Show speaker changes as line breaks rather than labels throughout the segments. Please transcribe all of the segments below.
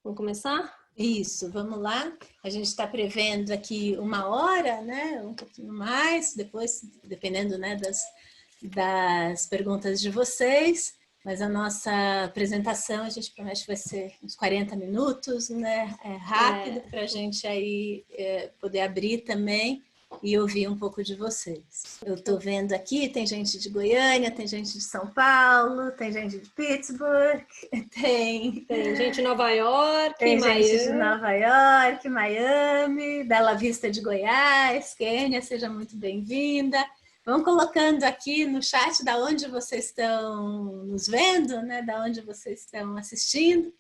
Vamos começar?
Isso, vamos lá. A gente está prevendo aqui 1 hora, né? Um pouquinho mais, depois, dependendo, né, das perguntas de vocês. Mas a nossa apresentação, a gente promete que vai ser uns 40 minutos, né? Rápido, para a gente aí poder abrir também e ouvir um pouco de vocês. Eu estou vendo aqui, tem gente de Goiânia, tem gente de São Paulo, tem gente de Pittsburgh, tem
gente de Nova York,
tem
Miami.
Gente de Nova York, Miami, Bela Vista de Goiás, Quênia, seja muito bem-vinda. Vão colocando aqui no chat da onde vocês estão nos vendo, né? Da onde vocês estão assistindo,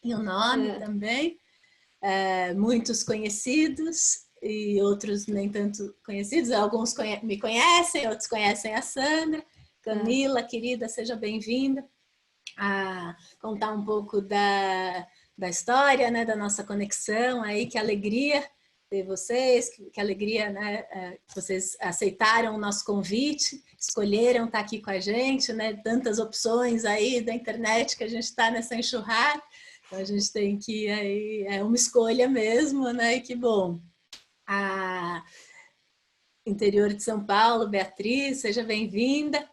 e o nome também. Muitos conhecidos e outros nem tanto conhecidos. Alguns me conhecem, outros conhecem a Sandra. Camila, querida, seja bem-vinda a contar um pouco da história, né, da nossa conexão aí, que alegria ter vocês, que alegria, né, que vocês aceitaram o nosso convite, escolheram estar aqui com a gente, né, tantas opções aí da internet que a gente está nessa enxurrada, então a gente tem que aí, é uma escolha mesmo, né, e que bom. Interior de São Paulo, Beatriz, seja bem-vinda.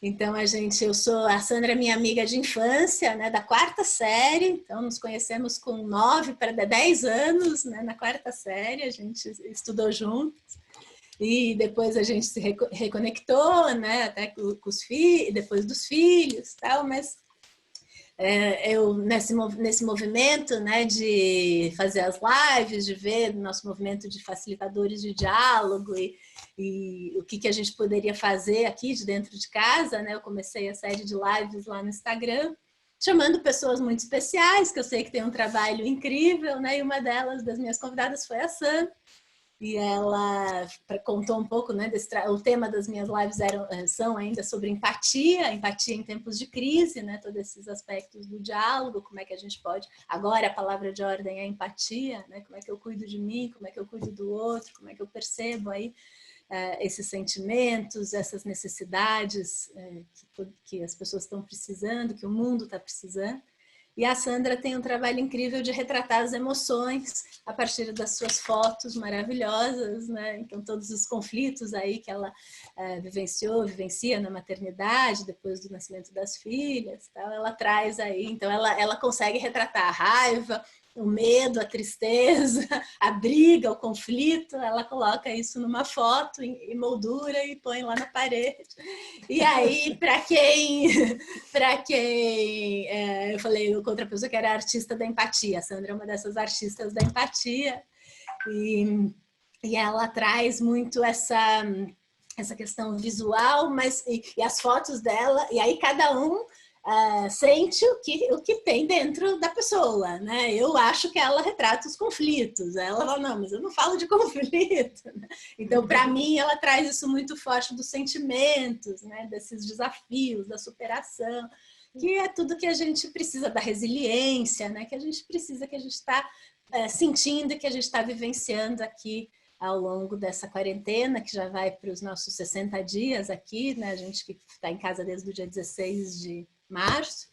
Então, a Sandra é minha amiga de infância, né, da 4ª série, então nos conhecemos com 9 para 10 anos, né, na 4ª série, a gente estudou juntos, e depois a gente se reconectou, né, até com os filhos, depois dos filhos, tal, mas eu nesse movimento, né, de fazer as lives, de ver nosso movimento de facilitadores de diálogo e o que a gente poderia fazer aqui de dentro de casa, né? Eu comecei a série de lives lá no Instagram, chamando pessoas muito especiais, que eu sei que tem um trabalho incrível, né? E uma das minhas convidadas foi a Sam, e ela contou um pouco, né, o tema das minhas lives são ainda sobre empatia em tempos de crise, né, todos esses aspectos do diálogo, como é que a gente pode, agora a palavra de ordem é empatia, né, como é que eu cuido de mim, como é que eu cuido do outro, como é que eu percebo aí esses sentimentos, essas necessidades que as pessoas estão precisando, que o mundo está precisando. E a Sandra tem um trabalho incrível de retratar as emoções a partir das suas fotos maravilhosas, né? Então, todos os conflitos aí que ela vivencia na maternidade, depois do nascimento das filhas, tal, ela traz aí. Então, ela consegue retratar a raiva, o medo, a tristeza, a briga, o conflito, ela coloca isso numa foto em moldura e põe lá na parede. E aí, para quem eu falei com outra pessoa que era artista da empatia, a Sandra é uma dessas artistas da empatia, e ela traz muito essa questão visual, mas e as fotos dela, e aí cada um sente o que tem dentro da pessoa, né? Eu acho que ela retrata os conflitos. Ela fala, não, mas eu não falo de conflito. Então, para mim, ela traz isso muito forte dos sentimentos, né? Desses desafios, da superação, que é tudo que a gente precisa, da resiliência, né? Que a gente precisa, que a gente está sentindo e que a gente está vivenciando aqui ao longo dessa quarentena, que já vai para os nossos 60 dias aqui, né? A gente que está em casa desde o dia 16 de março.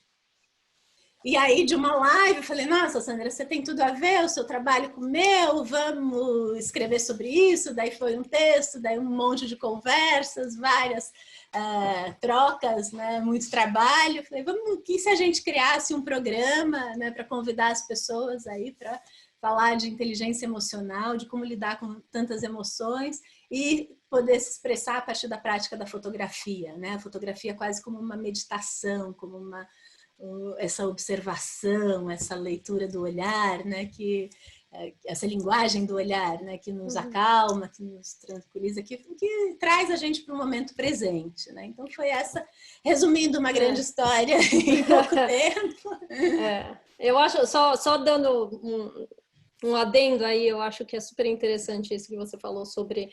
E aí, de uma live, eu falei, nossa, Sandra, você tem tudo a ver, o seu trabalho com o meu, vamos escrever sobre isso. Daí foi um texto, daí um monte de conversas, várias trocas, né, muito trabalho. Eu falei, que se a gente criasse um programa, né, para convidar as pessoas aí para falar de inteligência emocional, de como lidar com tantas emoções e poder se expressar a partir da prática da fotografia, né? A fotografia quase como uma meditação, como essa observação, essa leitura do olhar, né? Essa linguagem do olhar, né? Que nos acalma, que nos tranquiliza, que traz a gente para o momento presente, né? Então foi essa, resumindo uma grande história em pouco tempo.
Eu acho, só dando um adendo aí, eu acho que é super interessante isso que você falou sobre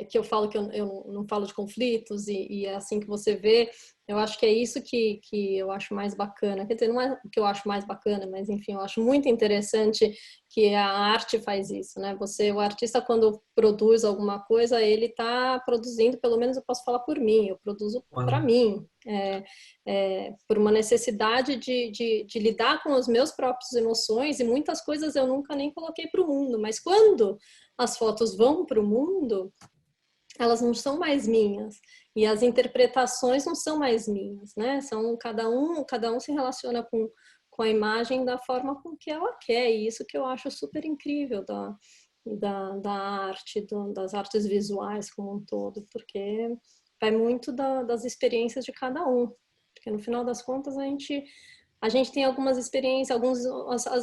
que eu falo que eu não falo de conflitos e é assim que você vê. Eu acho que é isso que eu acho mais bacana. Quer dizer, não é o que eu acho mais bacana, mas enfim, eu acho muito interessante que a arte faz isso, né? O artista, quando produz alguma coisa, ele está produzindo, pelo menos eu posso falar por mim, eu produzo para mim, por uma necessidade de lidar com as meus próprias emoções, e muitas coisas eu nunca nem coloquei para o mundo, mas quando as fotos vão para o mundo, elas não são mais minhas, e as interpretações não são mais minhas, né? Cada um se relaciona com a imagem da forma com que ela quer, e isso que eu acho super incrível da arte, das artes visuais como um todo, porque vai muito das experiências de cada um, porque no final das contas a gente tem algumas experiências,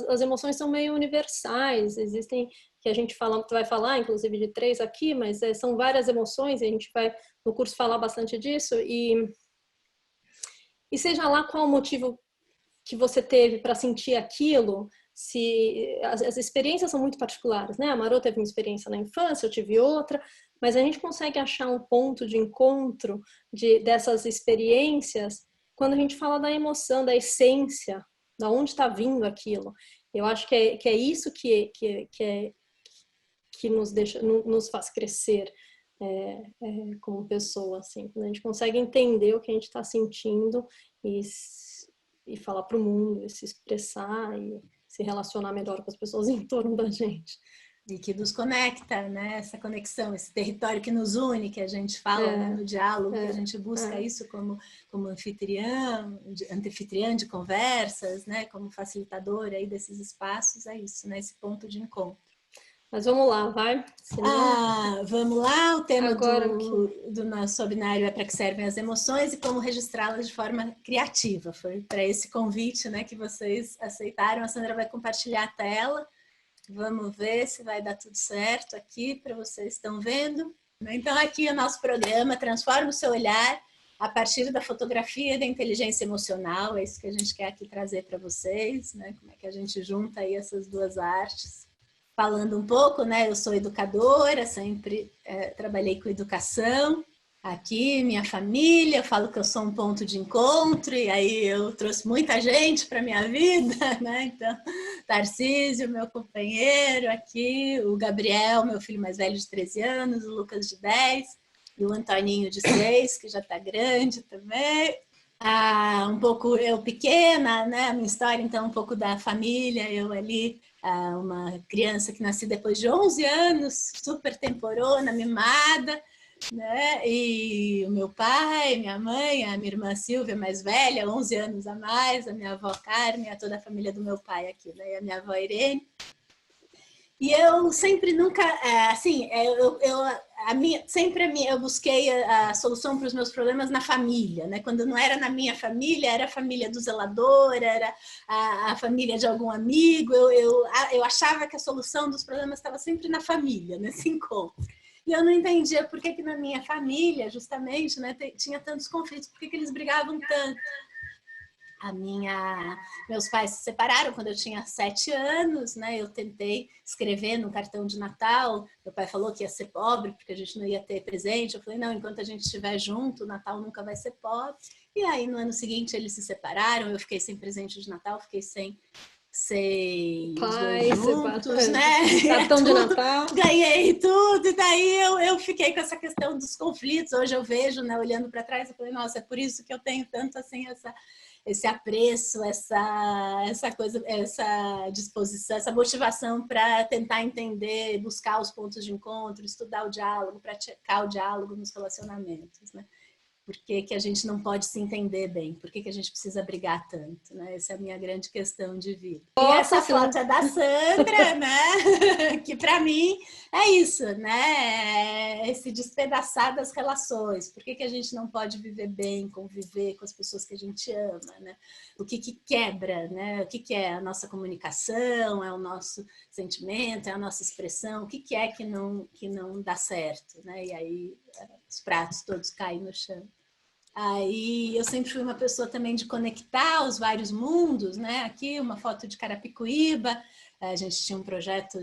as emoções são meio universais, existem, que a gente vai falar, inclusive de 3 aqui, mas são várias emoções, e a gente vai no curso falar bastante disso, e seja lá qual o motivo que você teve para sentir aquilo, se as experiências são muito particulares, né? A Marô teve uma experiência na infância, eu tive outra, mas a gente consegue achar um ponto de encontro dessas experiências quando a gente fala da emoção, da essência, da onde está vindo aquilo. Eu acho que é isso que nos faz crescer como pessoa, assim, quando a gente consegue entender o que a gente está sentindo e falar para o mundo, e se expressar e se relacionar melhor com as pessoas em torno da gente.
E que nos conecta, né? Essa conexão, esse território que nos une, que a gente fala, né? No diálogo, que a gente busca isso como anfitriã de conversas, né? Como facilitador aí desses espaços, é isso, né? Esse ponto de encontro.
Mas vamos lá, vai?
Vamos lá, o tema
agora
do nosso webinário é para que servem as emoções e como registrá-las de forma criativa. Foi para esse convite, né, que vocês aceitaram. A Sandra vai compartilhar a tela. Vamos ver se vai dar tudo certo aqui para vocês estão vendo. Então, aqui é o nosso programa Transforma o Seu Olhar a partir da fotografia e da inteligência emocional. É isso que a gente quer aqui trazer para vocês, né? Como é que a gente junta aí essas duas artes. Falando um pouco, né? Eu sou educadora, sempre trabalhei com educação. Aqui, minha família, eu falo que eu sou um ponto de encontro, e aí eu trouxe muita gente para minha vida, né? Então, Tarcísio, meu companheiro aqui, o Gabriel, meu filho mais velho de 13 anos, o Lucas de 10, e o Antoninho de 6, que já está grande também. Um pouco eu pequena, né? A minha história, então, um pouco da família, eu ali, uma criança que nasci depois de 11 anos, super temporona, mimada, né? E o meu pai, minha mãe, a minha irmã Silvia, mais velha, 11 anos a mais, a minha avó Carmen, toda a família do meu pai aqui, né? E a minha avó Irene. E eu sempre nunca, assim, eu busquei a solução para os meus problemas na família, né? Quando não era na minha família, era a família do zelador, era a família de algum amigo. Eu achava que a solução dos problemas estava sempre na família, nesse encontro. E eu não entendia por que na minha família, justamente, né, tinha tantos conflitos, por que eles brigavam tanto. Meus pais se separaram quando eu tinha 7 anos, né? Eu tentei escrever no cartão de Natal. Meu pai falou que ia ser pobre, porque a gente não ia ter presente. Eu falei, não, enquanto a gente estiver junto, o Natal nunca vai ser pobre. E aí, no ano seguinte, eles se separaram. Eu fiquei sem presente de Natal, fiquei sem os dois juntos, né?
Cartão de Natal.
Ganhei tudo, e daí eu fiquei com essa questão dos conflitos. Hoje eu vejo, né, olhando para trás, eu falei, nossa, é por isso que eu tenho tanto, assim, esse apreço, essa coisa, essa disposição, essa motivação para tentar entender, buscar os pontos de encontro, estudar o diálogo, praticar o diálogo nos relacionamentos, né? Por que a gente não pode se entender bem? Por que a gente precisa brigar tanto, né? Essa é a minha grande questão de vida. E essa foto é da Sandra, né? Que para mim é isso, né? Esse despedaçar das relações. Por que a gente não pode viver bem, conviver com as pessoas que a gente ama, né? O que quebra, né? O que é a nossa comunicação, é o nosso sentimento, é a nossa expressão, o que é que não dá certo, né? E aí os pratos todos caem no chão. Aí eu sempre fui uma pessoa também de conectar os vários mundos, né? Aqui uma foto de Carapicuíba, a gente tinha um projeto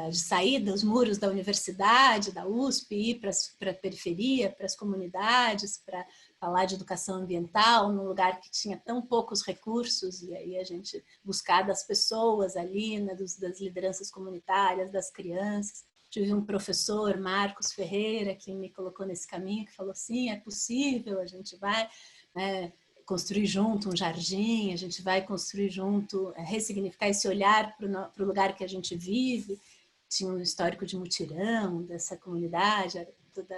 de sair dos muros da universidade, da USP, ir para a periferia, para as comunidades, para falar de educação ambiental, num lugar que tinha tão poucos recursos, e aí a gente buscar das pessoas ali, né, das lideranças comunitárias, das crianças. Tive um professor, Marcos Ferreira, que me colocou nesse caminho, que falou, sim, é possível, a gente vai, né, construir junto um jardim, a gente vai construir junto, ressignificar esse olhar para o lugar que a gente vive. Tinha um histórico de mutirão dessa comunidade, era toda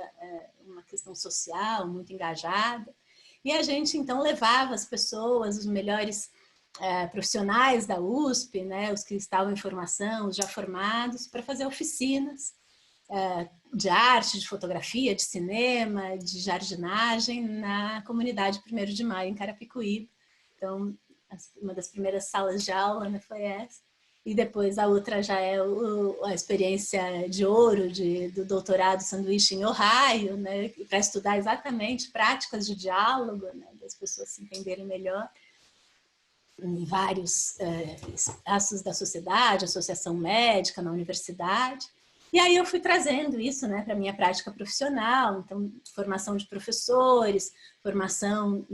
uma questão social muito engajada. E a gente, então, levava as pessoas, os melhores profissionais da USP, né, os que estavam em formação, os já formados, para fazer oficinas de arte, de fotografia, de cinema, de jardinagem na comunidade 1º de Maio, em Carapicuíba. Então, uma das primeiras salas de aula, né, foi essa. E depois a outra já é a experiência de ouro do doutorado sanduíche em Ohio, né, para estudar exatamente práticas de diálogo, né, das pessoas se entenderem melhor em vários espaços da sociedade, associação médica, na universidade. E aí eu fui trazendo isso, né, para a minha prática profissional, então formação de professores, formação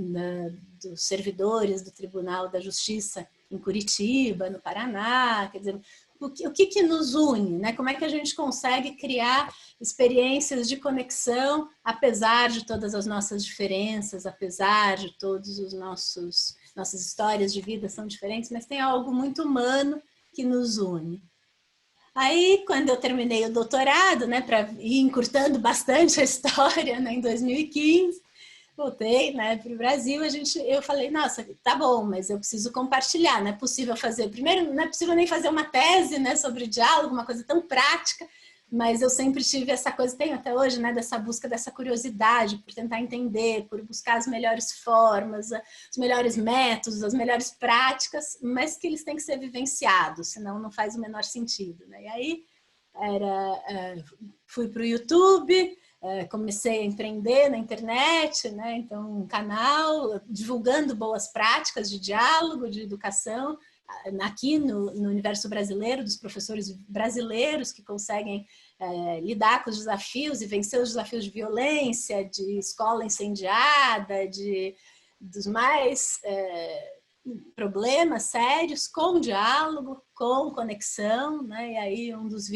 dos servidores do Tribunal da Justiça em Curitiba, no Paraná, quer dizer, o que nos une, né? Como é que a gente consegue criar experiências de conexão, apesar de todas as nossas diferenças, apesar de todos os nossas histórias de vida são diferentes, mas tem algo muito humano que nos une. Aí, quando eu terminei o doutorado, né, para ir encurtando bastante a história, né, em 2015, voltei, né, para o Brasil, eu falei, nossa, tá bom, mas eu preciso compartilhar, não é possível fazer, primeiro, não é possível nem fazer uma tese, né, sobre diálogo, uma coisa tão prática, mas eu sempre tive essa coisa, tenho até hoje, né, dessa busca, dessa curiosidade por tentar entender, por buscar as melhores formas, os melhores métodos, as melhores práticas, mas que eles têm que ser vivenciados, senão não faz o menor sentido, né? E aí fui para o YouTube, comecei a empreender na internet, né? Então um canal divulgando boas práticas de diálogo, de educação, aqui no universo brasileiro, dos professores brasileiros que conseguem lidar com os desafios e vencer os desafios de violência, de escola incendiada, dos mais problemas sérios, com diálogo, com conexão, né? E aí um dos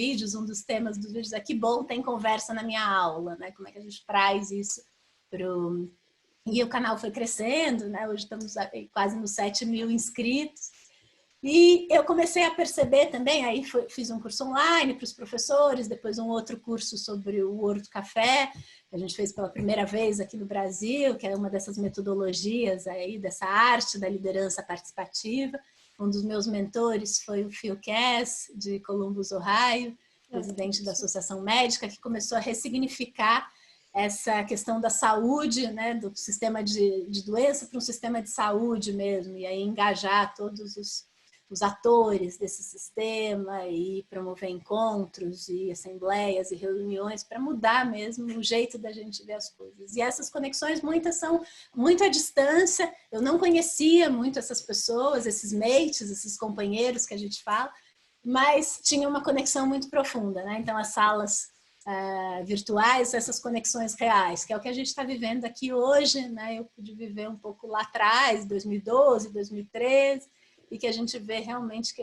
temas dos vídeos é que bom tem conversa na minha aula, né? Como é que a gente traz isso pro... E o canal foi crescendo, né? Hoje estamos quase nos 7.000 inscritos. E eu comecei a perceber também, aí fiz um curso online para os professores, depois um outro curso sobre o ouro do café, que a gente fez pela primeira vez aqui no Brasil, que é uma dessas metodologias aí, dessa arte da liderança participativa. Um dos meus mentores foi o Phil Cass, de Columbus, Ohio, presidente da Associação Médica, que começou a ressignificar essa questão da saúde, né, do sistema de doença para um sistema de saúde mesmo, e aí engajar todos os atores desse sistema e promover encontros e assembleias e reuniões para mudar mesmo o jeito da gente ver as coisas. E essas conexões, muitas são muito à distância, eu não conhecia muito essas pessoas, esses mates, esses companheiros que a gente fala, mas tinha uma conexão muito profunda, né? Então as salas virtuais, essas conexões reais, que é o que a gente está vivendo aqui hoje, né? Eu pude viver um pouco lá atrás, 2012, 2013, e que a gente vê realmente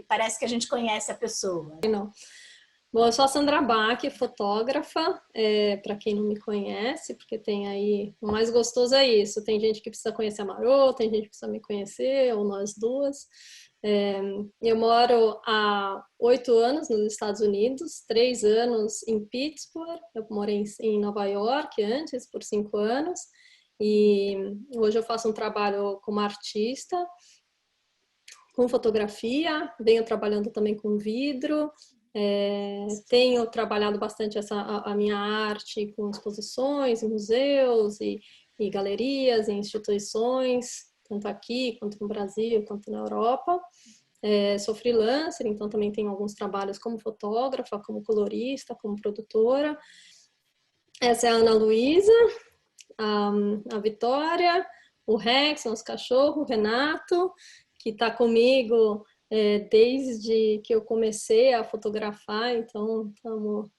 parece que a gente conhece a pessoa.
Não. Bom, eu sou a Sandra Bach, fotógrafa, para quem não me conhece, porque tem aí, o mais gostoso é isso, tem gente que precisa conhecer a Marô, tem gente que precisa me conhecer, ou nós duas. Eu moro há 8 anos nos Estados Unidos, 3 anos em Pittsburgh, eu morei em Nova York antes, por 5 anos, e hoje eu faço um trabalho como artista, com fotografia, venho trabalhando também com vidro, tenho trabalhado bastante a minha arte com exposições em museus e galerias, em instituições, tanto aqui quanto no Brasil, quanto na Europa. Sou freelancer, então também tenho alguns trabalhos como fotógrafa, como colorista, como produtora. Essa é a Ana Luísa. a Vitória, o Rex, nosso cachorro, o Renato, que está comigo desde que eu comecei a fotografar, então estamos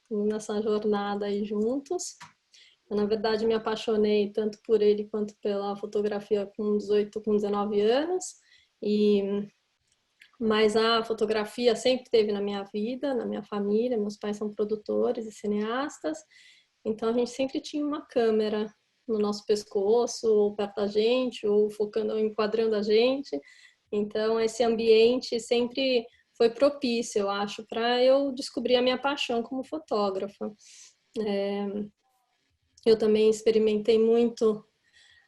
nessa jornada aí juntos. Eu, na verdade, me apaixonei tanto por ele quanto pela fotografia com 18, com 19 anos, mas a fotografia sempre esteve na minha vida, na minha família. Meus pais são produtores e cineastas, então a gente sempre tinha uma câmera no nosso pescoço, ou perto da gente, ou focando, ou enquadrando a gente. Então esse ambiente sempre foi propício, eu acho, para eu descobrir a minha paixão como fotógrafa. Eu também experimentei muito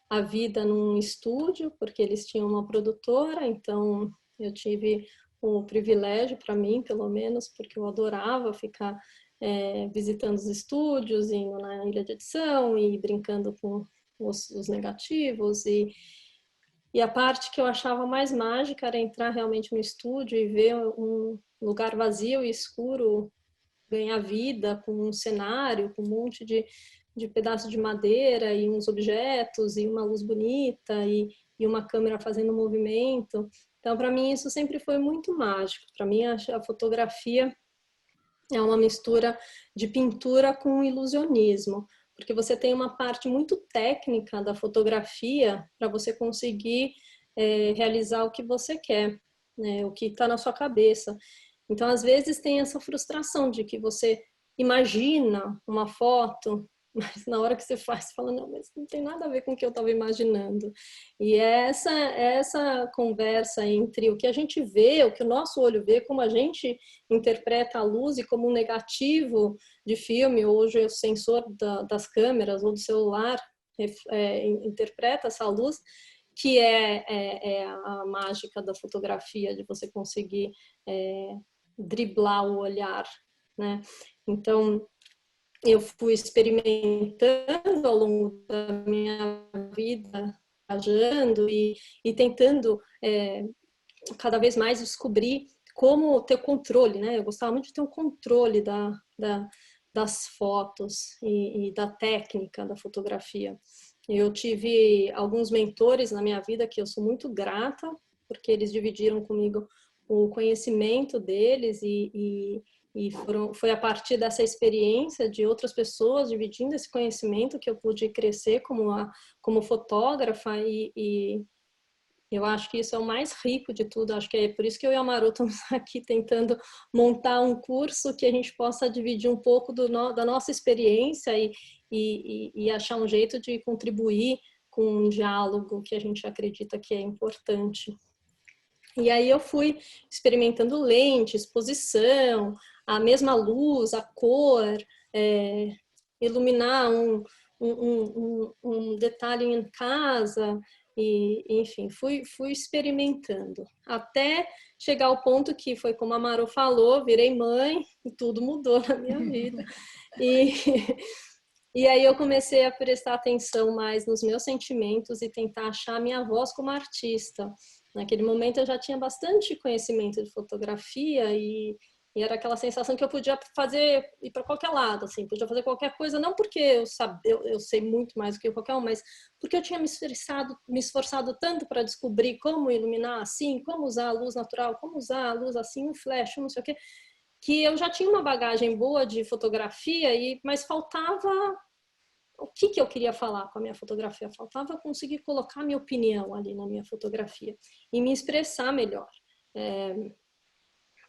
a vida num estúdio, porque eles tinham uma produtora, então eu tive o privilégio, para mim, pelo menos, porque eu adorava ficar visitando os estúdios, indo na ilha de edição e brincando com os negativos. E a parte que eu achava mais mágica era entrar realmente no estúdio e ver um lugar vazio e escuro ganhar vida com um cenário, com um monte de pedaços de madeira e uns objetos e uma luz bonita e uma câmera fazendo movimento. Então, para mim, isso sempre foi muito mágico. Para mim, a fotografia é uma mistura de pintura com ilusionismo, porque você tem uma parte muito técnica da fotografia para você conseguir realizar o que você quer, né? O que está na sua cabeça. Então, às vezes, tem essa frustração de que você imagina uma foto, mas na hora que você faz, você fala, não, mas não tem nada a ver com o que eu estava imaginando. E essa conversa entre o que a gente vê, o que o nosso olho vê, como a gente interpreta a luz e como um negativo de filme, hoje o sensor das câmeras ou do celular interpreta essa luz, que é a mágica da fotografia, de você conseguir driblar o olhar, né? Então, eu fui experimentando ao longo da minha vida, viajando e tentando cada vez mais descobrir como ter controle, né? Eu gostava muito de ter um controle das fotos e da técnica da fotografia. Eu tive alguns mentores na minha vida que eu sou muito grata, porque eles dividiram comigo o conhecimento deles foi a partir dessa experiência de outras pessoas dividindo esse conhecimento que eu pude crescer como fotógrafa e eu acho que isso é o mais rico de tudo. Acho que é por isso que eu e a Maru estamos aqui tentando montar um curso que a gente possa dividir um pouco da nossa experiência e achar um jeito de contribuir com um diálogo que a gente acredita que é importante. E aí eu fui experimentando lente, exposição, a mesma luz, a cor, iluminar um detalhe em casa, enfim, fui experimentando. Até chegar ao ponto que foi como a Maru falou, virei mãe e tudo mudou na minha vida. E aí eu comecei a prestar atenção mais nos meus sentimentos e tentar achar a minha voz como artista. Naquele momento eu já tinha bastante conhecimento de fotografia e era aquela sensação que eu podia fazer, ir para qualquer lado, assim, podia fazer qualquer coisa, não porque eu sei muito mais do que qualquer um, mas porque eu tinha me esforçado tanto para descobrir como iluminar assim, como usar a luz natural, como usar a luz assim, um flash, não sei o quê, que eu já tinha uma bagagem boa de fotografia, mas faltava o que eu queria falar com a minha fotografia. Faltava conseguir colocar minha opinião ali na minha fotografia e me expressar melhor.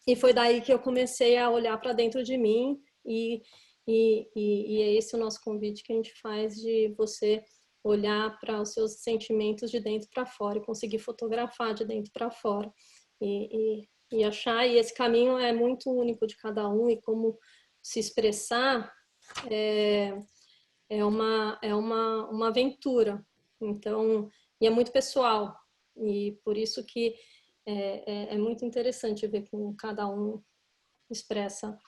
E foi daí que eu comecei a olhar para dentro de mim e é esse o nosso convite que a gente faz, de você olhar para os seus sentimentos de dentro para fora e conseguir fotografar de dentro para fora e achar, e esse caminho é muito único de cada um, e como se expressar é uma aventura, então, e é muito pessoal, e por isso que é muito interessante ver como cada um expressa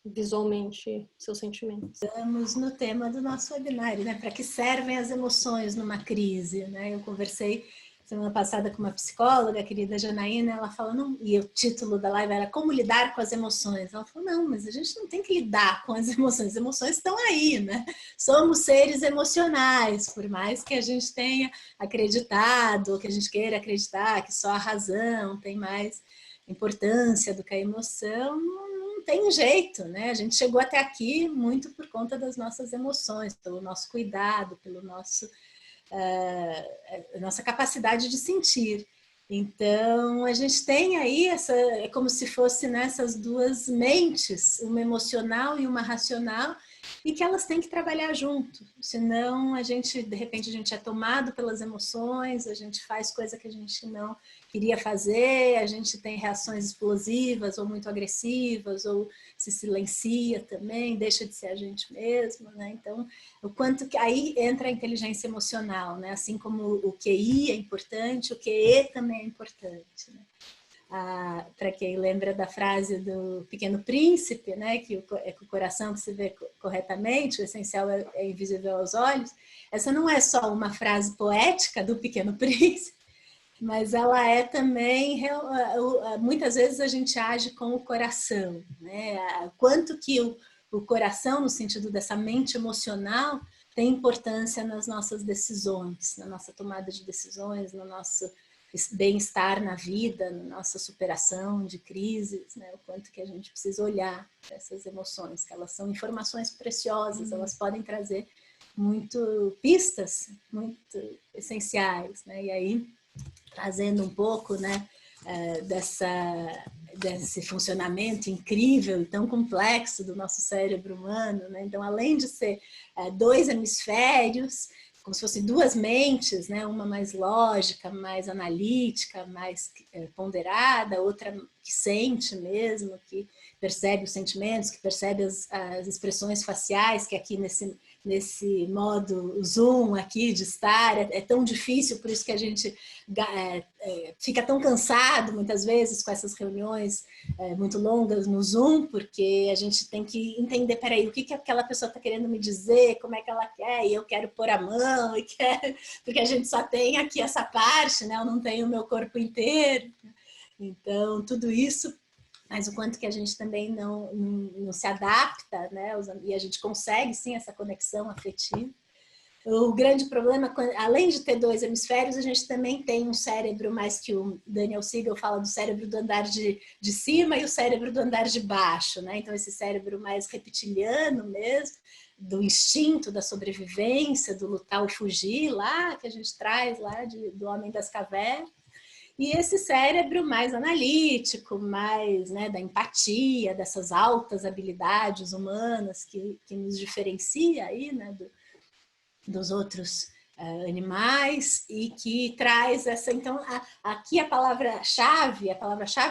visualmente seus sentimentos.
Estamos no tema do nosso webinar, né? Para que servem as emoções numa crise, né? Eu conversei semana passada com uma psicóloga, a querida Janaína, ela falou, não, e o título da live era Como Lidar com as Emoções. Ela falou, não, mas a gente não tem que lidar com as emoções estão aí, né? Somos seres emocionais, por mais que a gente tenha acreditado, ou que a gente queira acreditar que só a razão tem mais importância do que a emoção, não tem jeito, né? A gente chegou até aqui muito por conta das nossas emoções, pelo nosso cuidado, pelo nosso a nossa capacidade de sentir. Então, a gente tem aí é como se fosse nessas duas mentes, uma emocional e uma racional, e que elas têm que trabalhar junto, senão a gente, de repente, a gente é tomado pelas emoções, a gente faz coisa que a gente não queria fazer, a gente tem reações explosivas ou muito agressivas, ou se silencia também, deixa de ser a gente mesmo, né? Então, o quanto que aí entra a inteligência emocional, né? Assim como o QI é importante, o QE também é importante, né? Para quem lembra da frase do Pequeno Príncipe, né, que é com o coração que se vê corretamente, o essencial é invisível aos olhos, essa não é só uma frase poética do Pequeno Príncipe, mas ela é também, muitas vezes a gente age com o coração, né? Quanto que o coração, no sentido dessa mente emocional, tem importância nas nossas decisões, na nossa tomada de decisões, no nosso bem-estar na vida, na nossa superação de crises, né? O quanto que a gente precisa olhar para essas emoções, que elas são informações preciosas, elas podem trazer muito pistas, muito essenciais, né? E aí, trazendo um pouco, né, desse funcionamento incrível e tão complexo do nosso cérebro humano, né? Então, além de ser dois hemisférios, como se fossem duas mentes, né? Uma mais lógica, mais analítica, mais ponderada, outra que sente mesmo, que percebe os sentimentos, que percebe as expressões faciais, que aqui nesse modo Zoom aqui de estar, é tão difícil, por isso que a gente fica tão cansado muitas vezes com essas reuniões muito longas no Zoom, porque a gente tem que entender, peraí, o que aquela pessoa está querendo me dizer, como é que ela quer, e eu quero pôr a mão, porque a gente só tem aqui essa parte, né? Eu não tenho o meu corpo inteiro. Então, tudo isso, mas o quanto que a gente também não se adapta, né? E a gente consegue, sim, essa conexão afetiva. O grande problema, além de ter dois hemisférios, a gente também tem um cérebro, mais que o Daniel Siegel fala do cérebro do andar de cima e o cérebro do andar de baixo, né? Então, esse cérebro mais reptiliano mesmo, do instinto, da sobrevivência, do lutar ou fugir lá, que a gente traz lá do Homem das Cavernas. E esse cérebro mais analítico, mais, né, da empatia, dessas altas habilidades humanas que nos diferencia aí, né, dos outros animais, e que traz essa... Então, aqui a palavra-chave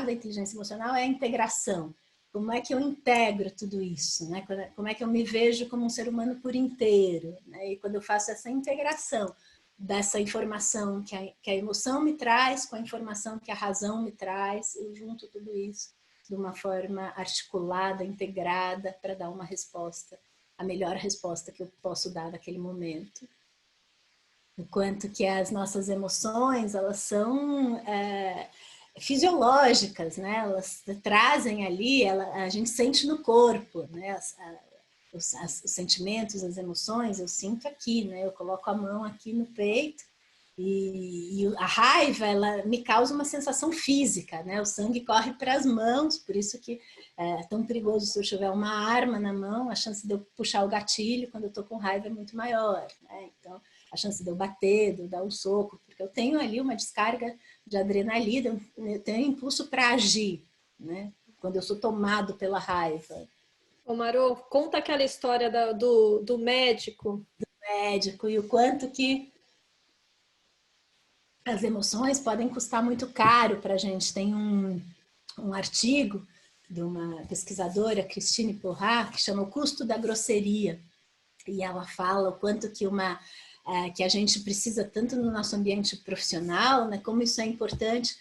da inteligência emocional é a integração. Como é que eu integro tudo isso, né? Como é que eu me vejo como um ser humano por inteiro, né? E quando eu faço essa integração dessa informação que a emoção me traz com a informação que a razão me traz, eu junto tudo isso de uma forma articulada, integrada, para dar uma resposta, a melhor resposta que eu posso dar naquele momento. O quanto que as nossas emoções, elas são fisiológicas, né? Elas trazem ali, a gente sente no corpo, né? Os sentimentos, as emoções, eu sinto aqui, né? Eu coloco a mão aqui no peito e a raiva, ela me causa uma sensação física, né? O sangue corre para as mãos, por isso que é tão perigoso se eu tiver uma arma na mão, a chance de eu puxar o gatilho quando eu estou com raiva é muito maior, né? Então, a chance de eu bater, de eu dar um soco, porque eu tenho ali uma descarga de adrenalina, eu tenho impulso para agir, né? Quando eu sou tomado pela raiva.
Ô Marô, conta aquela história do médico.
Do médico e o quanto que as emoções podem custar muito caro para a gente. Tem um artigo de uma pesquisadora, Christine Porrat, que chama O Custo da Grosseria. E ela fala o quanto que a gente precisa tanto no nosso ambiente profissional, né, como isso é importante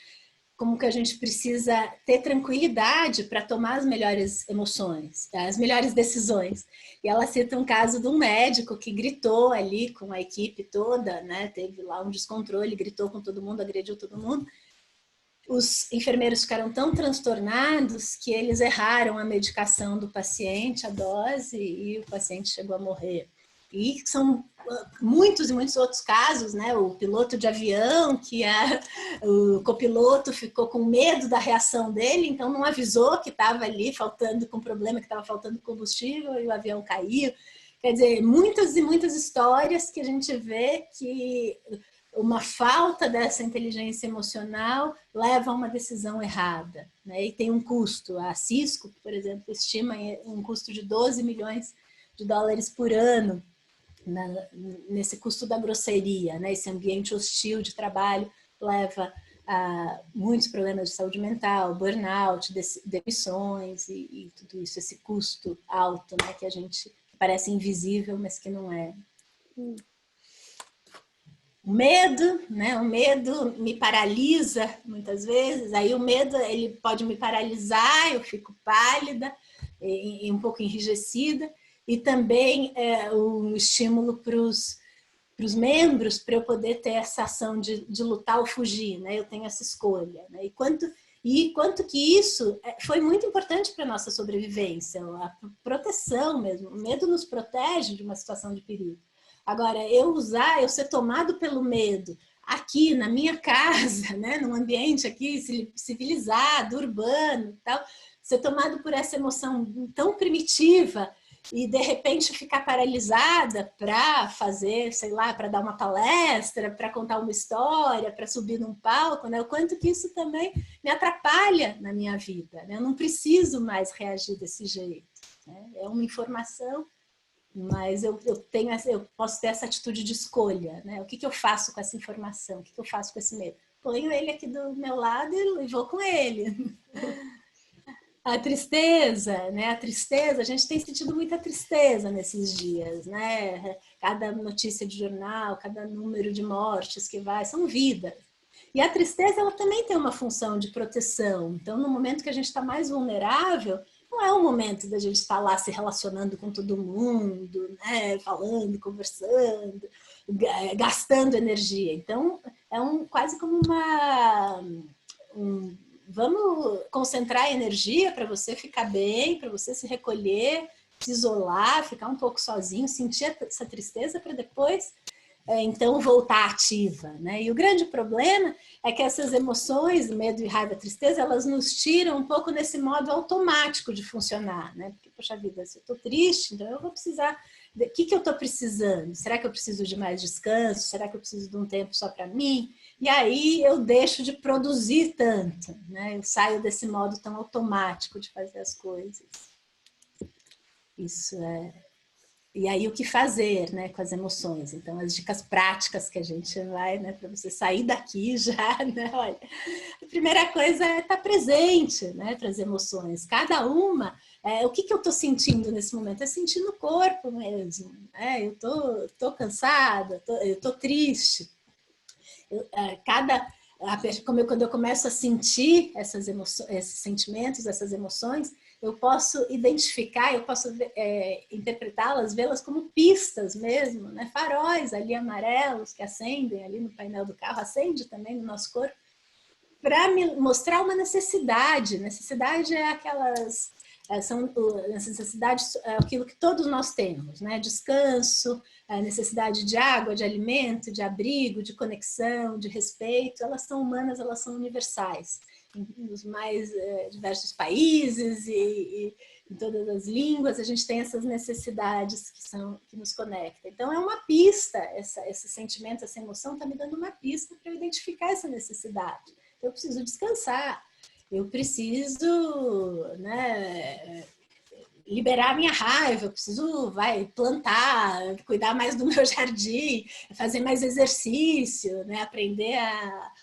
como que a gente precisa ter tranquilidade para tomar as melhores emoções, as melhores decisões. E ela cita um caso de um médico que gritou ali com a equipe toda, né? Teve lá um descontrole, gritou com todo mundo, agrediu todo mundo. Os enfermeiros ficaram tão transtornados que eles erraram a medicação do paciente, a dose, e o paciente chegou a morrer. E são muitos e muitos outros casos, né? O piloto de avião, o copiloto ficou com medo da reação dele, então não avisou que estava ali faltando, com problema, que estava faltando combustível e o avião caiu. Quer dizer, muitas e muitas histórias que a gente vê que uma falta dessa inteligência emocional leva a uma decisão errada, né? E tem um custo. A Cisco, por exemplo, estima um custo de 12 milhões de dólares por ano nesse custo da grosseria, né? Esse ambiente hostil de trabalho leva a muitos problemas de saúde mental, burnout, demissões e tudo isso, esse custo alto, né? Que a gente parece invisível, mas que não é. O medo, né? O medo me paralisa muitas vezes. Aí o medo, ele pode me paralisar, eu fico pálida e um pouco enrijecida. E também o estímulo para os membros, para eu poder ter essa ação de lutar ou fugir, né? Eu tenho essa escolha, né? E quanto que isso foi muito importante para a nossa sobrevivência, a proteção mesmo. O medo nos protege de uma situação de perigo. Agora, eu ser tomado pelo medo aqui na minha casa, né? Num ambiente aqui civilizado, urbano, tal, ser tomado por essa emoção tão primitiva e de repente ficar paralisada para fazer, sei lá, para dar uma palestra, para contar uma história, para subir num palco, né? O quanto que isso também me atrapalha na minha vida, né? Eu não preciso mais reagir desse jeito, né? É uma informação, mas eu posso ter essa atitude de escolha, né? O que eu faço com essa informação? O que eu faço com esse medo? Ponho ele aqui do meu lado e vou com ele. A tristeza, né? A tristeza, a gente tem sentido muita tristeza nesses dias, né? Cada notícia de jornal, cada número de mortes que vai, são vidas. E a tristeza, ela também tem uma função de proteção. Então, no momento que a gente está mais vulnerável, não é o momento da gente estar lá se relacionando com todo mundo, né? Falando, conversando, gastando energia. Então, é quase como vamos concentrar energia para você ficar bem, para você se recolher, se isolar, ficar um pouco sozinho, sentir essa tristeza para depois, então, voltar ativa, né? E o grande problema é que essas emoções, medo e raiva, tristeza, elas nos tiram um pouco nesse modo automático de funcionar, né? Porque, poxa vida, se eu estou triste, então eu vou precisar... O que eu estou precisando? Será que eu preciso de mais descanso? Será que eu preciso de um tempo só para mim? E aí eu deixo de produzir tanto, né? Eu saio desse modo tão automático de fazer as coisas. Isso é... E aí o que fazer, né, com as emoções? Então as dicas práticas que a gente vai, né, para você sair daqui já, né? Olha, a primeira coisa é estar presente, né, para as emoções. Cada uma, o que eu estou sentindo nesse momento? É sentir no corpo mesmo. Né? Eu tô cansada, eu tô triste. Quando eu começo a sentir essas emoções, esses sentimentos, essas emoções, eu posso identificar, eu posso interpretá-las, vê-las como pistas mesmo, né? Faróis ali amarelos que acendem ali no painel do carro, acende também no nosso corpo, para me mostrar uma necessidade. Necessidade é aquelas... São essas necessidades, aquilo que todos nós temos, né? Descanso, a necessidade de água, de alimento, de abrigo, de conexão, de respeito, elas são humanas, elas são universais. Nos mais diversos países e em todas as línguas, a gente tem essas necessidades que nos conectam. Então, é uma pista, esse sentimento, essa emoção está me dando uma pista para eu identificar essa necessidade. Eu preciso descansar, eu preciso, né, liberar minha raiva, eu preciso plantar, cuidar mais do meu jardim, fazer mais exercício, né, aprender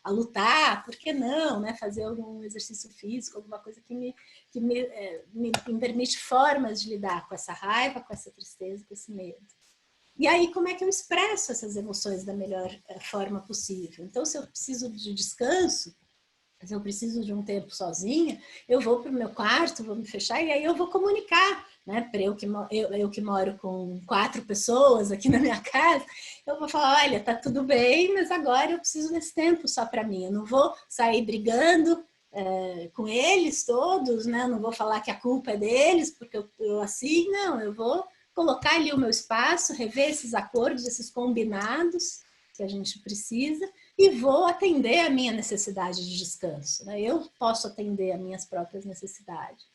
a lutar, por que não, né, fazer algum exercício físico, alguma coisa que me permite formas de lidar com essa raiva, com essa tristeza, com esse medo. E aí, como é que eu expresso essas emoções da melhor forma possível? Então, se eu preciso de descanso, mas eu preciso de um tempo sozinha, eu vou para o meu quarto, vou me fechar e aí eu vou comunicar, né? Para eu que moro com 4 pessoas aqui na minha casa, eu vou falar, olha, tá tudo bem, mas agora eu preciso desse tempo só para mim. Eu não vou sair brigando com eles todos, né? Eu não vou falar que a culpa é deles, porque eu assim, não, eu vou colocar ali o meu espaço, rever esses acordos, esses combinados que a gente precisa, e vou atender a minha necessidade de descanso, né? Eu posso atender as minhas próprias necessidades.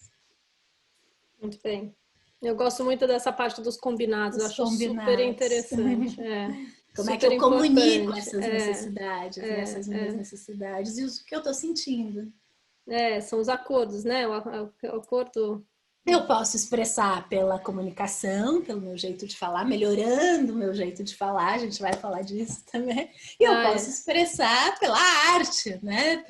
Muito bem. Eu gosto muito dessa parte dos combinados, eu
Os
acho super
combinados.
interessante.
Como é que
Super
eu comunico
importante.
essas necessidades, essas minhas necessidades e o que eu estou sentindo.
São os acordos, né? O acordo.
Eu posso expressar pela comunicação, pelo meu jeito de falar, melhorando o meu jeito de falar, a gente vai falar disso também. E eu posso expressar pela arte, né?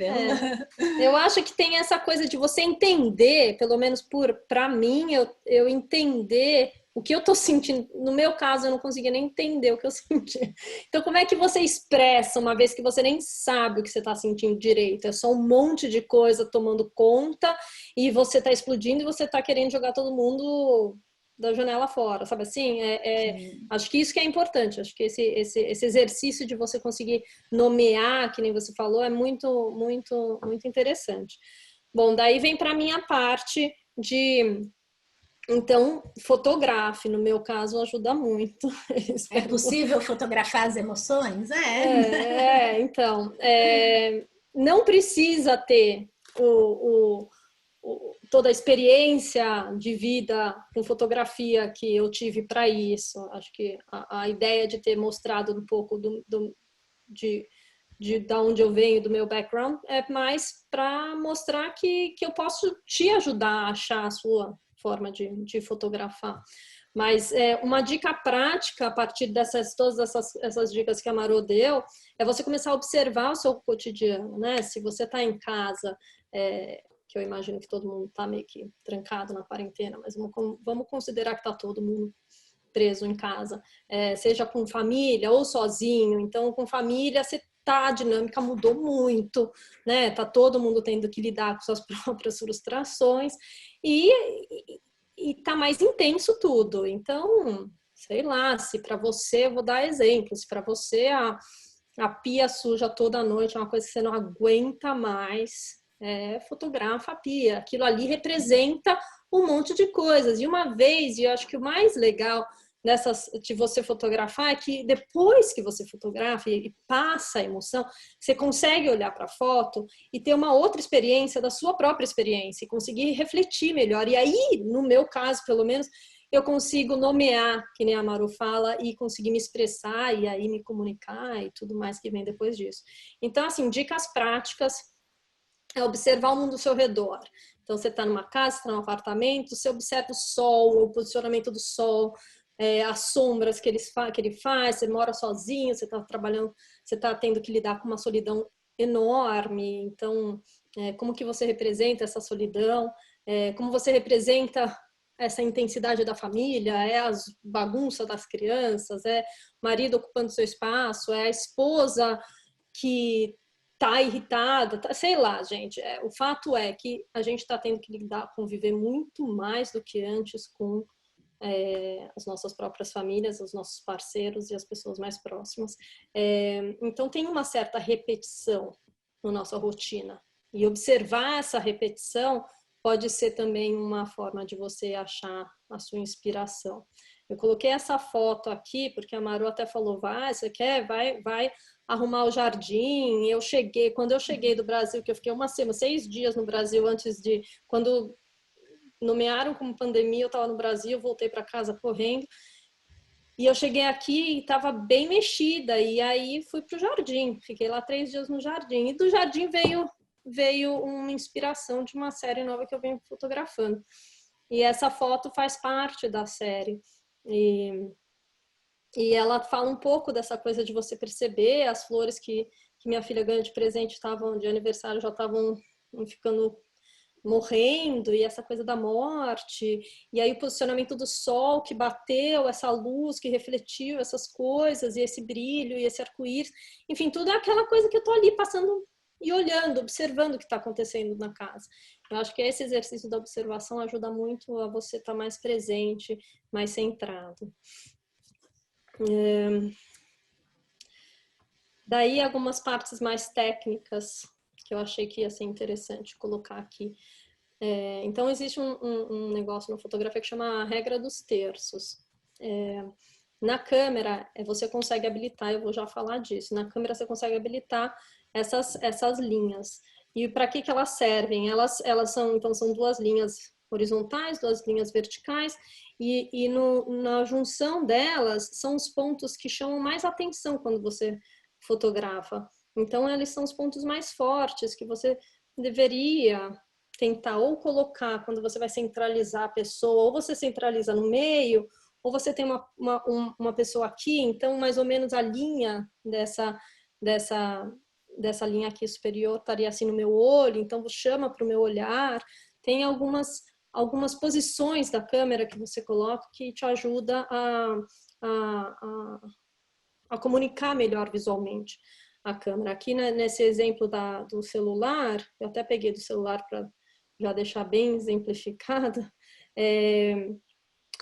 Eu acho que tem essa coisa de você entender, pelo menos para mim, eu entender o que eu tô sentindo. No meu caso, eu não conseguia nem entender o que eu senti. Então, como é que você expressa, uma vez que você nem sabe o que você tá sentindo direito? É só um monte de coisa tomando conta e você tá explodindo e você tá querendo jogar todo mundo da janela fora, sabe assim? Acho que isso que é importante. Acho que esse exercício de você conseguir nomear, que nem você falou, é muito, muito, muito interessante. Bom, daí vem para a minha parte de... Então, fotografe, no meu caso, ajuda muito.
É possível fotografar as emoções?
Então, não precisa ter toda a experiência de vida com fotografia que eu tive para isso. Acho que a ideia de ter mostrado um pouco de da onde eu venho, do meu background, é mais para mostrar que eu posso te ajudar a achar a sua forma de fotografar. Mas uma dica prática a partir todas essas dicas que a Marô deu é você começar a observar o seu cotidiano, né? Se você está em casa, que eu imagino que todo mundo está meio que trancado na quarentena, mas vamos considerar que está todo mundo preso em casa, seja com família ou sozinho. Então, com família, a dinâmica mudou muito, né? Tá todo mundo tendo que lidar com suas próprias frustrações e tá mais intenso tudo. Então, sei lá, se para você, eu vou dar exemplo, se para você a pia suja toda noite é uma coisa que você não aguenta mais, fotografa a pia. Aquilo ali representa um monte de coisas. E uma vez, e eu acho que o mais legal de você fotografar é que depois que você fotografa e passa a emoção, você consegue olhar para a foto e ter uma outra experiência da sua própria experiência e conseguir refletir melhor. E aí, no meu caso, pelo menos, eu consigo nomear, que nem a Maru fala, e conseguir me expressar e aí me comunicar e tudo mais que vem depois disso. Então, assim, dicas práticas é observar o mundo ao seu redor. Então, você está numa casa, está num apartamento, você observa o sol, o posicionamento do sol, as sombras que ele faz, você mora sozinho, você está trabalhando, você está tendo que lidar com uma solidão enorme. Então, como que você representa essa solidão? Como você representa essa intensidade da família? É as bagunças das crianças? É o marido ocupando seu espaço? É a esposa que tá irritada, sei lá, gente. O fato é que a gente está tendo que conviver muito mais do que antes com as nossas próprias famílias, os nossos parceiros e as pessoas mais próximas. Então tem uma certa repetição na nossa rotina. E observar essa repetição pode ser também uma forma de você achar a sua inspiração. Eu coloquei essa foto aqui porque a Maru até falou, você quer? Vai arrumar o jardim. Quando eu cheguei do Brasil, que eu fiquei 6 dias no Brasil quando nomearam como pandemia, eu estava no Brasil, voltei para casa correndo, e eu cheguei aqui e estava bem mexida, e aí fui para o jardim, fiquei lá 3 dias no jardim, e do jardim veio uma inspiração de uma série nova que eu venho fotografando, e essa foto faz parte da série, e ela fala um pouco dessa coisa de você perceber as flores que minha filha ganhou de presente, de aniversário, já estavam ficando morrendo, e essa coisa da morte, e aí o posicionamento do sol que bateu, essa luz que refletiu essas coisas, e esse brilho, e esse arco-íris, enfim, tudo é aquela coisa que eu tô ali passando e olhando, observando o que está acontecendo na casa. Eu acho que esse exercício da observação ajuda muito a você estar mais presente, mais centrado. Daí algumas partes mais técnicas que eu achei que ia ser interessante colocar aqui. Então existe um negócio na fotografia que chama a regra dos terços. Na câmera você consegue habilitar, eu vou já falar disso, na câmera você consegue habilitar essas linhas. E para que elas servem? Elas são, então, são duas linhas horizontais, duas linhas verticais, e na junção delas são os pontos que chamam mais atenção quando você fotografa. Então, eles são os pontos mais fortes que você deveria tentar ou colocar quando você vai centralizar a pessoa, ou você centraliza no meio, ou você tem uma pessoa aqui, então mais ou menos a linha dessa linha aqui superior estaria assim no meu olho, então chama para o meu olhar. Tem algumas posições da câmera que você coloca que te ajuda a comunicar melhor visualmente a câmera. Aqui nesse exemplo do celular, eu até peguei do celular para já deixar bem exemplificado,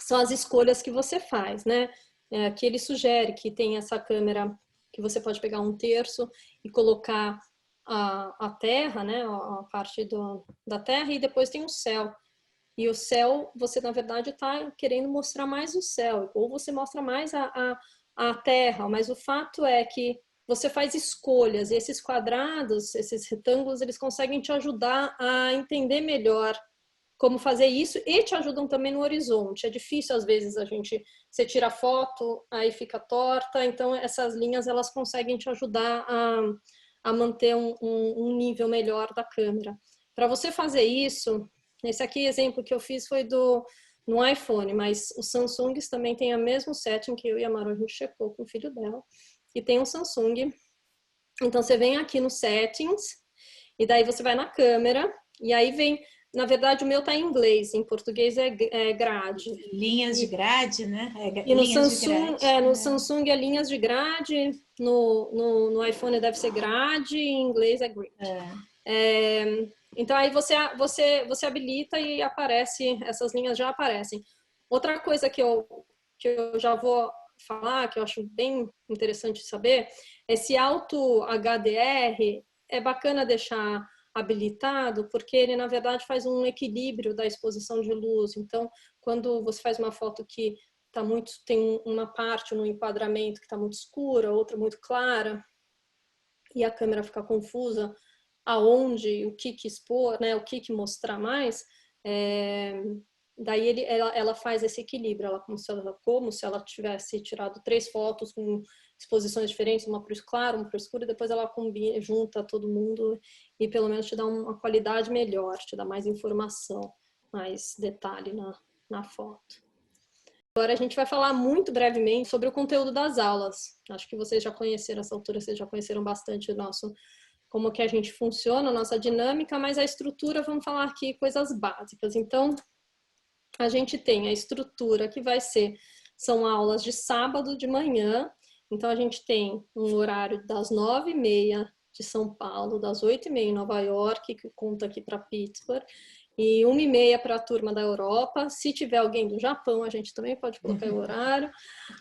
são as escolhas que você faz, né? Aqui ele sugere que tem essa câmera que você pode pegar um terço e colocar a terra, né? A parte da terra, e depois tem o céu. E o céu, você na verdade está querendo mostrar mais o céu, ou você mostra mais a terra, mas o fato é que você faz escolhas, e esses quadrados, esses retângulos, eles conseguem te ajudar a entender melhor como fazer isso, e te ajudam também no horizonte. É difícil, às vezes, você tira a foto, aí fica torta, então essas linhas, elas conseguem te ajudar a manter um nível melhor da câmera. Para você fazer isso, esse aqui, exemplo que eu fiz foi no iPhone, mas os Samsungs também têm o mesmo setting que eu e a Maru, a gente checou com o filho dela, e tem um Samsung. Então, você vem aqui no Settings, e daí você vai na câmera, e aí vem, na verdade, o meu tá em inglês, em português é grade.
Linhas de grade, né?
E no
Linhas de
Samsung,
grade.
no Samsung é linhas de grade, no iPhone deve ser grade, em inglês é grid. Então aí você habilita e aparece, essas linhas já aparecem. Outra coisa que eu já vou falar, que eu acho bem interessante saber, esse Auto HDR é bacana deixar habilitado, porque ele na verdade faz um equilíbrio da exposição de luz. Então, quando você faz uma foto que tem uma parte no enquadramento que está muito escura, outra muito clara, e a câmera fica confusa, aonde, o que expor, né, o que mostrar mais, daí ela faz esse equilíbrio, como se ela tivesse tirado 3 fotos com exposições diferentes, uma para o claro, uma para o escuro, e depois ela combina, junta todo mundo e pelo menos te dá uma qualidade melhor, te dá mais informação, mais detalhe na foto. Agora a gente vai falar muito brevemente sobre o conteúdo das aulas. Acho que vocês já conheceram, essa altura vocês já conheceram bastante o nosso, como que a gente funciona, a nossa dinâmica, mas a estrutura, vamos falar aqui coisas básicas. Então, a gente tem a estrutura que são aulas de sábado de manhã, então a gente tem um horário das 9h30 de São Paulo, das 8h30 em Nova York, que conta aqui para Pittsburgh, e 1h30 para a turma da Europa. Se tiver alguém do Japão, a gente também pode colocar o horário.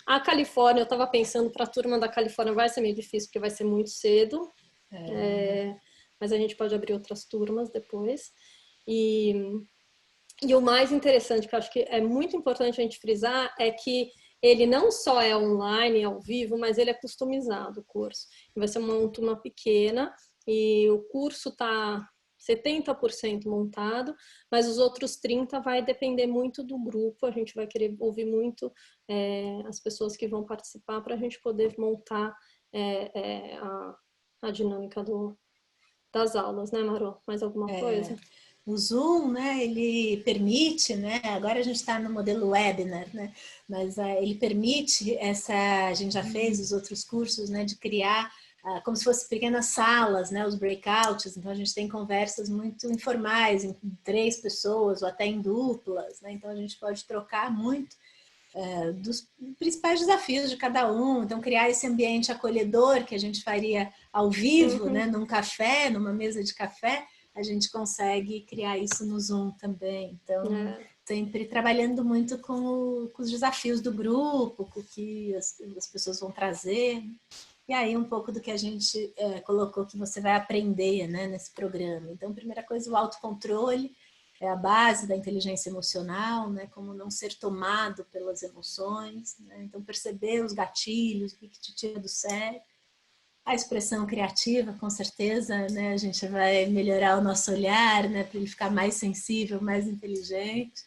A Califórnia, eu estava pensando, para a turma da Califórnia vai ser meio difícil, porque vai ser muito cedo. Mas a gente pode abrir outras turmas depois. E o mais interessante, que eu acho que é muito importante a gente frisar, é que ele não só é online, ao vivo, mas ele é customizado, o curso. Vai ser uma turma pequena, e o curso está 70% montado, mas os outros 30% vai depender muito do grupo. A gente vai querer ouvir muito as pessoas que vão participar para a gente poder montar a dinâmica das aulas, né, Maru? Mais alguma coisa?
O Zoom, né, ele permite, né, agora a gente está no modelo webinar, né, mas ele permite a gente já fez os outros cursos, né, de criar como se fossem pequenas salas, né, os breakouts. Então a gente tem conversas muito informais, em 3 pessoas ou até em duplas, né, então a gente pode trocar muito. dos principais desafios de cada um. Então, criar esse ambiente acolhedor que a gente faria ao vivo, né, num café, numa mesa de café, a gente consegue criar isso no Zoom também. Então, sempre trabalhando muito com os desafios do grupo, com o que as pessoas vão trazer. E aí, um pouco do que a gente colocou que você vai aprender, né, nesse programa. Então, primeira coisa, o autocontrole. É a base da inteligência emocional, né? Como não ser tomado pelas emoções, né? Então perceber os gatilhos, o que te tira do sério. A expressão criativa, com certeza, né? A gente vai melhorar o nosso olhar, né? Para ele ficar mais sensível, mais inteligente.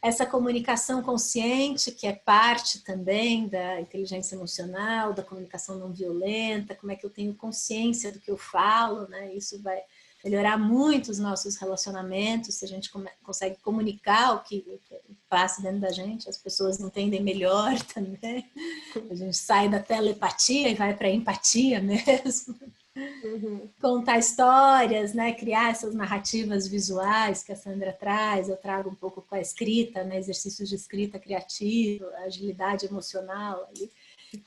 Essa comunicação consciente, que é parte também da inteligência emocional, da comunicação não violenta, como é que eu tenho consciência do que eu falo, né? Isso vai melhorar muito os nossos relacionamentos, se a gente consegue comunicar o que passa dentro da gente, as pessoas entendem melhor também. A gente sai da telepatia e vai para a empatia mesmo. Contar histórias, né? Criar essas narrativas visuais que a Sandra traz, eu trago um pouco com a escrita, né? Exercícios de escrita criativa, agilidade emocional, ali,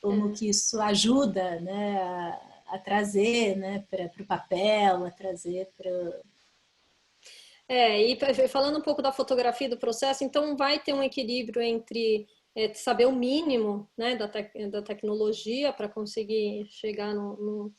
como que isso ajuda, né? A trazer, né, para o papel, a trazer para...
E falando um pouco da fotografia do processo, então vai ter um equilíbrio entre saber o mínimo, né, da tecnologia para conseguir chegar no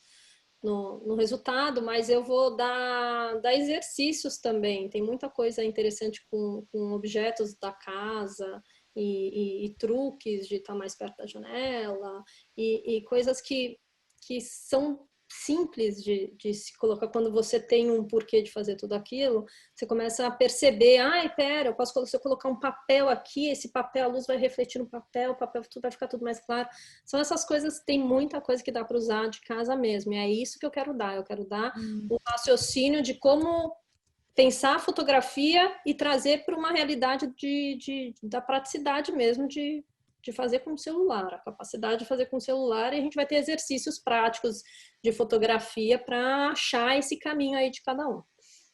resultado, mas eu vou dar exercícios também. Tem muita coisa interessante com objetos da casa e truques de estar mais perto da janela e coisas que são simples de se colocar. Quando você tem um porquê de fazer tudo aquilo, você começa a perceber, ai, pera, se eu colocar um papel aqui, esse papel, a luz vai refletir no papel, o papel tudo vai ficar tudo mais claro. São essas coisas, tem muita coisa que dá para usar de casa mesmo, e é isso que eu quero dar o raciocínio de como pensar a fotografia e trazer para uma realidade da praticidade mesmo de fazer com o celular, a capacidade de fazer com o celular, e a gente vai ter exercícios práticos de fotografia para achar esse caminho aí de cada um.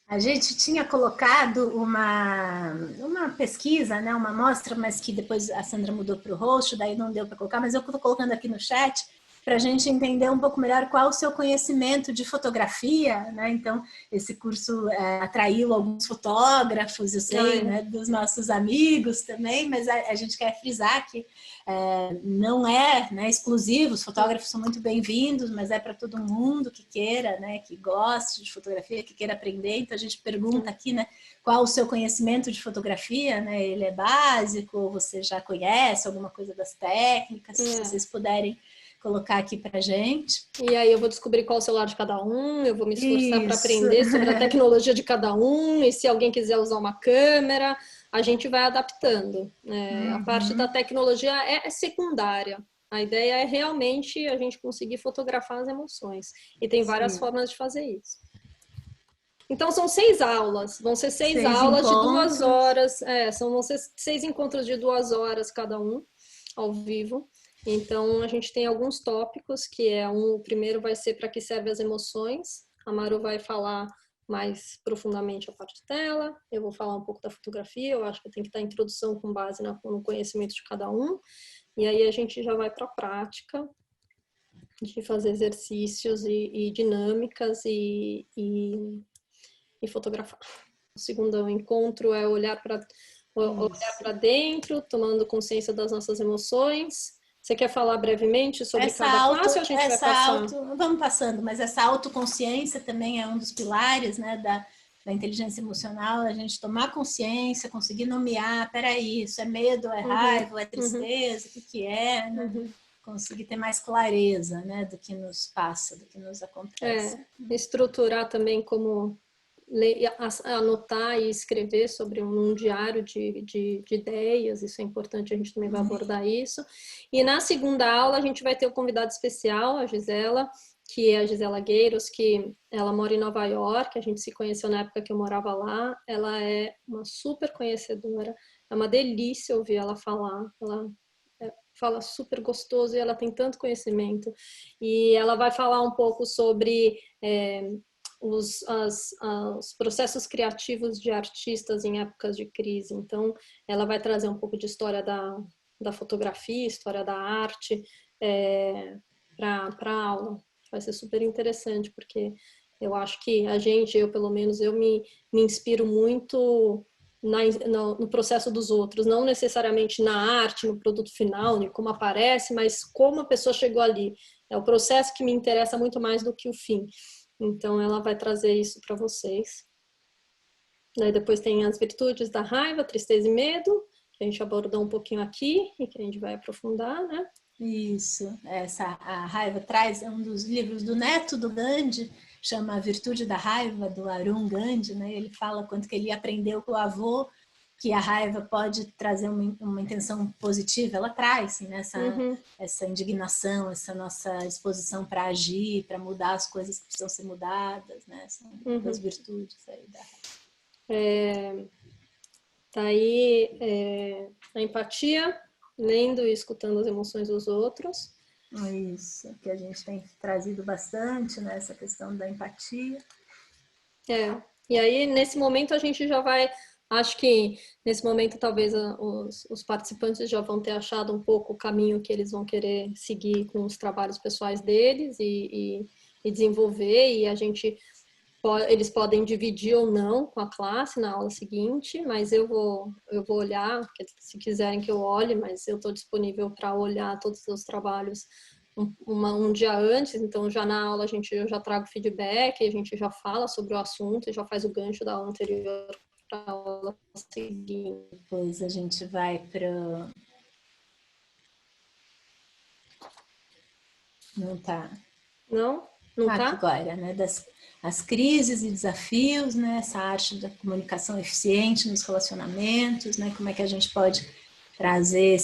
A gente tinha colocado uma pesquisa, né, uma amostra, mas que depois a Sandra mudou para o host, daí não deu para colocar, mas eu estou colocando aqui no chat para a gente entender um pouco melhor qual o seu conhecimento de fotografia, né? Então, esse curso atraiu alguns fotógrafos, eu sei, né, dos nossos amigos também, mas a gente quer frisar que não é, né, exclusivo, os fotógrafos são muito bem-vindos, mas é para todo mundo que queira, né, que goste de fotografia, que queira aprender. Então, a gente pergunta aqui, né, qual o seu conhecimento de fotografia, né? Ele é básico, ou você já conhece alguma coisa das técnicas, se vocês puderem colocar aqui pra gente.
E aí eu vou descobrir qual é o celular de cada um, eu vou me esforçar para aprender sobre a tecnologia de cada um, e se alguém quiser usar uma câmera, a gente vai adaptando. A parte da tecnologia é secundária. A ideia é realmente a gente conseguir fotografar as emoções. E tem várias formas de fazer isso. Então, são 6 aulas. Vão ser 6 aulas
encontros.
de 2 horas. Vão ser 6 encontros de 2 horas cada um, ao vivo. Então, a gente tem alguns tópicos, o primeiro vai ser para que servem as emoções. A Maru vai falar mais profundamente a parte dela. Eu vou falar um pouco da fotografia. Eu acho que tem que dar introdução com base no conhecimento de cada um. E aí a gente já vai para a prática de fazer exercícios e dinâmicas e fotografar. O segundo encontro é olhar para dentro, tomando consciência das nossas emoções. Você quer falar brevemente sobre cada classe ou a gente vai passar?
Vamos passando, mas essa autoconsciência também é um dos pilares, né, da inteligência emocional, a gente tomar consciência, conseguir nomear, peraí, isso é medo, é raiva, é tristeza, o que é, né? Conseguir ter mais clareza, né, do que nos passa, do que nos acontece.
Estruturar também como anotar e escrever sobre um diário de ideias, isso é importante, a gente também vai abordar isso. E na segunda aula a gente vai ter o convidado especial, a Gisela, que é a Gisela Gueiros, que ela mora em Nova York, a gente se conheceu na época que eu morava lá, ela é uma super conhecedora, é uma delícia ouvir ela falar, ela fala super gostoso e ela tem tanto conhecimento. E ela vai falar um pouco sobre os processos criativos de artistas em épocas de crise. Então, ela vai trazer um pouco de história da fotografia, história da arte, para a aula. Vai ser super interessante, porque eu acho que eu pelo menos, eu me inspiro muito no processo dos outros, não necessariamente na arte, no produto final, de como aparece, mas como a pessoa chegou ali. É o processo que me interessa muito mais do que o fim. Então, ela vai trazer isso para vocês. Daí depois tem as virtudes da raiva, tristeza e medo, que a gente abordou um pouquinho aqui e que a gente vai aprofundar, né?
Isso, a raiva traz, é um dos livros do neto do Gandhi, chama A Virtude da Raiva, do Arun Gandhi, né? Ele fala quanto que ele aprendeu com o avô, que a raiva pode trazer uma intenção positiva, ela traz, assim, né? Essa indignação, essa nossa disposição para agir, para mudar as coisas que precisam ser mudadas, né? São das virtudes aí da raiva.
Tá aí a empatia, lendo e escutando as emoções dos outros.
Isso, que a gente tem trazido bastante, né? Essa questão da empatia.
E aí, nesse momento, a gente já vai... Acho que, nesse momento, talvez os participantes já vão ter achado um pouco o caminho que eles vão querer seguir com os trabalhos pessoais deles e desenvolver, e eles podem dividir ou não com a classe na aula seguinte, mas eu vou olhar, se quiserem que eu olhe, mas eu estou disponível para olhar todos os seus trabalhos um dia antes, então já na aula eu já trago feedback, a gente já fala sobre o assunto e já faz o gancho da aula anterior para a aula seguinte.
Depois a gente vai para... Não tá...
Não tá?
Agora, né? As crises e desafios, né? Essa arte da comunicação eficiente nos relacionamentos, né? Como é que a gente pode trazer,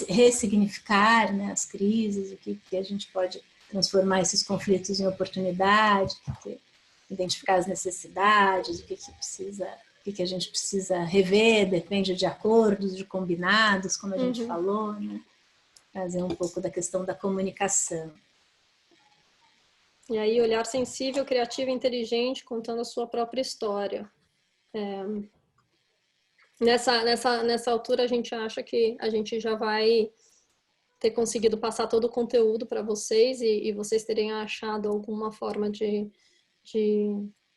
ressignificar, né, as crises, o que a gente pode transformar esses conflitos em oportunidade, identificar as necessidades, o que a gente precisa rever, depende de acordos, de combinados, como a gente falou, né? Trazer um pouco da questão da comunicação.
E aí, olhar sensível, criativo e inteligente, contando a sua própria história. Nessa altura, a gente acha que a gente já vai ter conseguido passar todo o conteúdo para vocês e vocês terem achado alguma forma de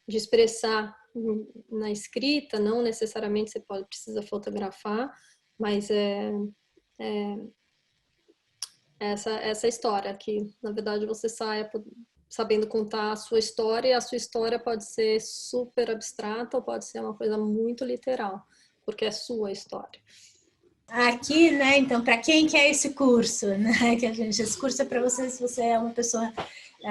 expressar na escrita, não necessariamente você precisa fotografar, mas essa história que, na verdade, você saia sabendo contar a sua história, e a sua história pode ser super abstrata ou pode ser uma coisa muito literal, porque é sua história.
Aqui, né, então, para quem quer esse curso, né, esse curso é para você, se você é uma pessoa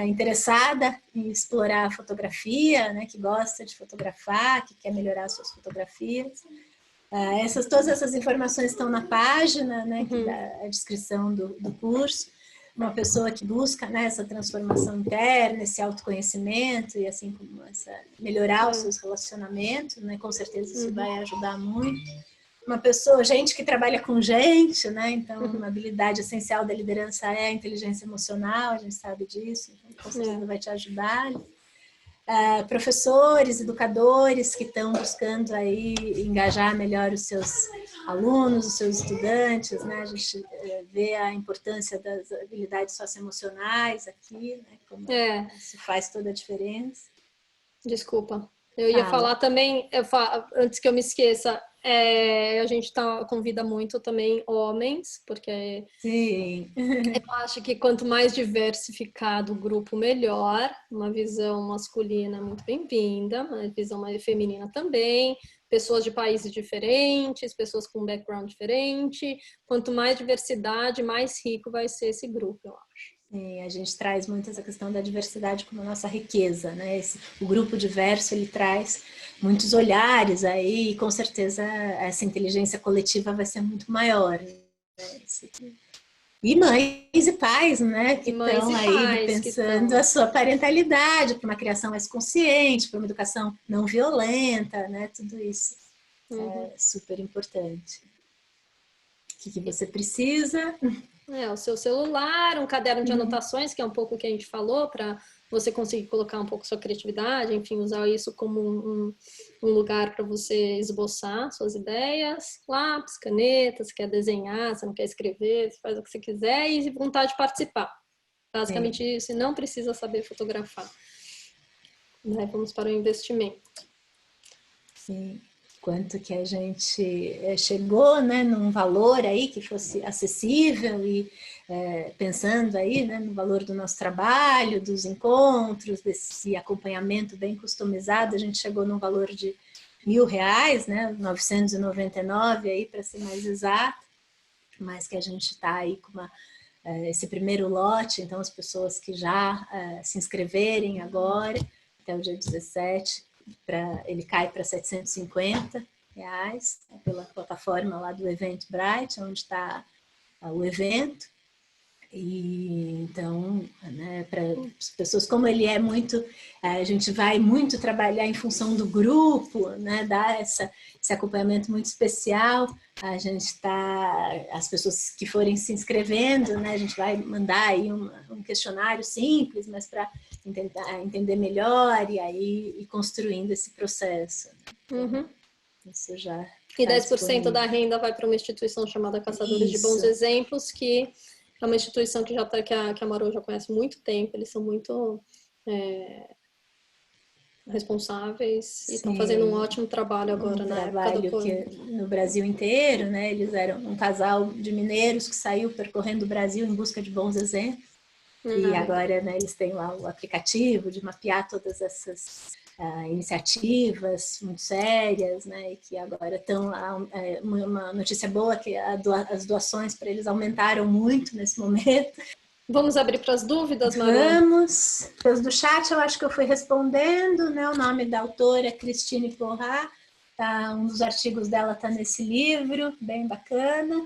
interessada em explorar a fotografia, né, que gosta de fotografar, que quer melhorar suas fotografias. Todas essas informações estão na página, né, que dá a descrição do curso. Uma pessoa que busca, né, essa transformação interna, esse autoconhecimento e assim como melhorar os seus relacionamentos, né, com certeza isso vai ajudar muito. Uma pessoa, gente que trabalha com gente, né? Então, uma habilidade essencial da liderança é a inteligência emocional, a gente sabe disso, então, com certeza vai te ajudar. Professores, educadores que estão buscando aí engajar melhor os seus alunos, os seus estudantes, né? A gente vê a importância das habilidades socioemocionais aqui, né? Como isso faz toda a diferença.
Desculpa. Eu ia falar também, antes que eu me esqueça, a gente convida muito também homens, porque
Sim.
Eu acho que quanto mais diversificado o grupo, melhor. Uma visão masculina muito bem-vinda, uma visão mais feminina também, pessoas de países diferentes, pessoas com background diferente. Quanto mais diversidade, mais rico vai ser esse grupo, eu acho.
Sim, a gente traz muito essa questão da diversidade como a nossa riqueza, né? O grupo diverso, ele traz muitos olhares aí, e com certeza essa inteligência coletiva vai ser muito maior, né? E mães e pais, né, que estão aí repensando a sua parentalidade para uma criação mais consciente, para uma educação não violenta, né? Tudo isso é super importante. O que você precisa?
O seu celular, um caderno de anotações, que é um pouco o que a gente falou, para você conseguir colocar um pouco sua criatividade, enfim, usar isso como um lugar para você esboçar suas ideias, lápis, caneta, você quer desenhar, você não quer escrever, você faz o que você quiser e vontade de participar. Basicamente isso, e não precisa saber fotografar. Né? Vamos para o investimento.
Sim. Quanto que a gente chegou, né, num valor aí que fosse acessível e pensando aí, né, no valor do nosso trabalho, dos encontros, desse acompanhamento bem customizado, a gente chegou num valor de R$1.000, né, 999 aí para ser mais exato, mas que a gente está aí com esse primeiro lote, então as pessoas que já se inscreverem agora, até o dia 17, ele cai para R$750 pela plataforma lá do Eventbrite, onde está o evento. E então, né, para as pessoas, como ele é muito, a gente vai muito trabalhar em função do grupo, né, dar esse acompanhamento muito especial. A gente está, as pessoas que forem se inscrevendo, né, a gente vai mandar aí um questionário simples, mas para entender melhor e aí ir construindo esse processo.
Uhum.
Isso já.
E 10% da renda vai para uma instituição chamada Caçadores de Bons Exemplos, que é uma instituição que que a Marô já conhece há muito tempo, eles são muito responsáveis e estão fazendo um ótimo trabalho agora na época do Covid.
Que no Brasil inteiro, né? Eles eram um casal de mineiros que saiu percorrendo o Brasil em busca de bons exemplos. E agora, né, eles têm lá o aplicativo de mapear todas essas iniciativas muito sérias, né, e que agora estão uma notícia boa que as doações para eles aumentaram muito nesse momento.
Vamos abrir para as dúvidas, Marô?
Vamos. Os do chat eu acho que eu fui respondendo, né? O nome da autora é Christine Porrat, um dos artigos dela está nesse livro, bem bacana.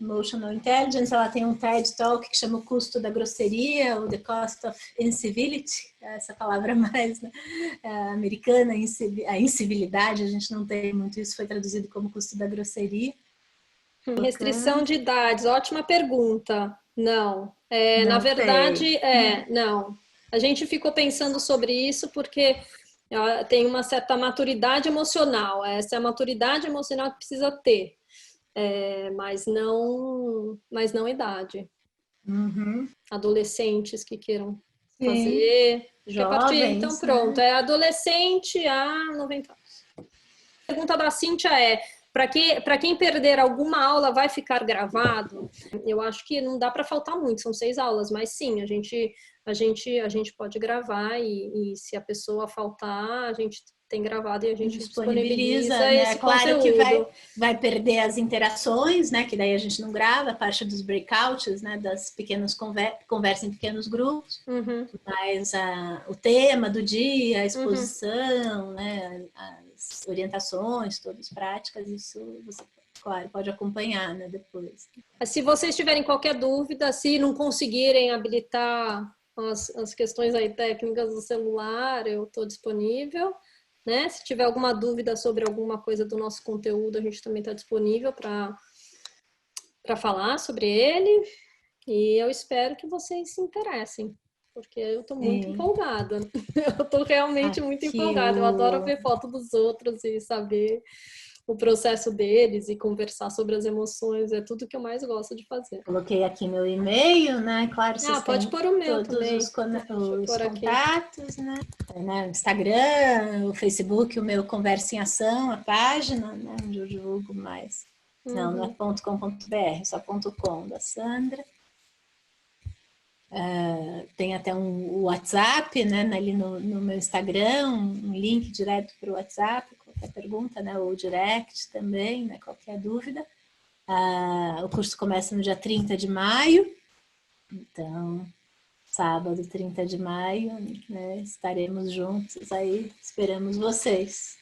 Emotional Intelligence, ela tem um TED Talk que chama O Custo da Grosseria, ou The Cost of Incivility, essa palavra mais, né, americana, a incivilidade, a gente não tem muito isso, foi traduzido como custo da grosseria.
Restrição de idades, ótima pergunta. Não,
não
na verdade, não. A gente ficou pensando sobre isso porque tem uma certa maturidade emocional, essa é a maturidade emocional que precisa ter. Mas não idade.
Uhum.
Adolescentes que queiram fazer.
Jovens,
então pronto,
né?
Adolescente a 90 anos. A pergunta da Cíntia para quem perder alguma aula vai ficar gravado? Eu acho que não dá para faltar muito, são 6 aulas, mas sim, a gente pode gravar e se a pessoa faltar, a gente tem gravado e a gente disponibiliza
né?
esse
claro
conteúdo.
Que vai perder as interações, né? Que daí a gente não grava, a parte dos breakouts, né? Das pequenas conversas em pequenos grupos.
Uhum.
Mas o tema do dia, a exposição, né? As orientações, todas práticas, isso você, claro, pode acompanhar, né? Depois.
Se vocês tiverem qualquer dúvida, se não conseguirem habilitar as questões aí técnicas do celular, eu estou disponível. Né? Se tiver alguma dúvida sobre alguma coisa do nosso conteúdo, a gente também está disponível para falar sobre ele. E eu espero que vocês se interessem, porque eu estou muito empolgada. Eu estou realmente muito empolgada. Eu adoro ver foto dos outros e saber o processo deles e conversar sobre as emoções. É tudo que eu mais gosto de fazer.
Coloquei aqui meu e-mail, né? Claro, vocês
pode pôr o meu
todos
também.
os contatos, né? O Instagram, o Facebook, o meu Conversa em Ação, a página, né? Onde eu divulgo mais. Não é .com.br, só .com da Sandra. Tem até um WhatsApp, né? Ali no meu Instagram, um link direto para o WhatsApp, qualquer pergunta, né? Ou direct também, né? Qualquer dúvida. O curso começa no dia 30 de maio, então, sábado, 30 de maio, né, estaremos juntos aí, esperamos vocês.